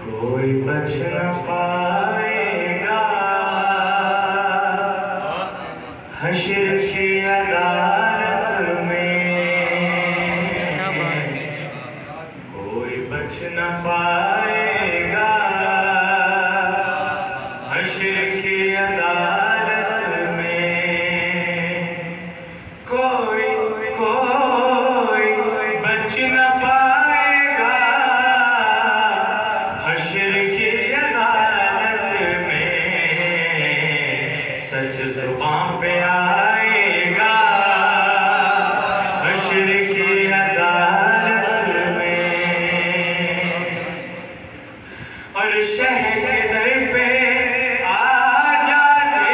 कोई बच न पाएगा हश्र की अदालत में, कोई बच न पाएगा हश्र की अदालत में, कोई बच न पाएगा हश्र की अदालत में, सच ज़ुबान पे आएगा हश्र की अदालत में। और शह के दर पे आ जाते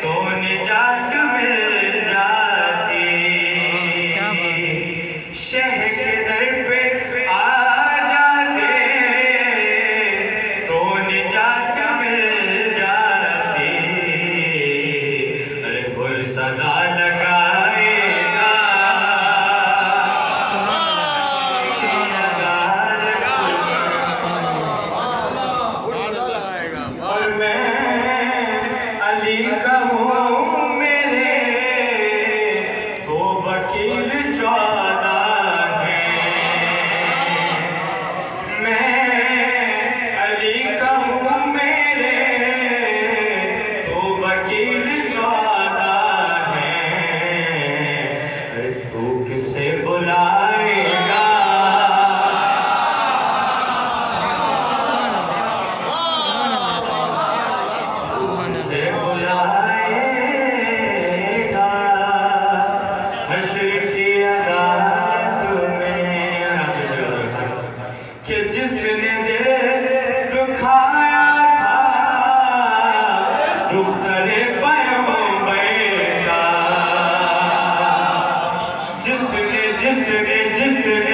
तो निजात मिल जाती, शह के दर पे आ जाते तो निजात मिल जाती। अरे गुल सदा लगाएगा और मैं अली का हूँ मेरे तो वकील 14 है, मैं अली का हूँ मेरे तो वकील 14 है। तू किसे बुलाएगा से बुलाएगा हश्र की अदालत में। कि जिसने दुखाया था दुख्तरे पैगंबर का, जिसने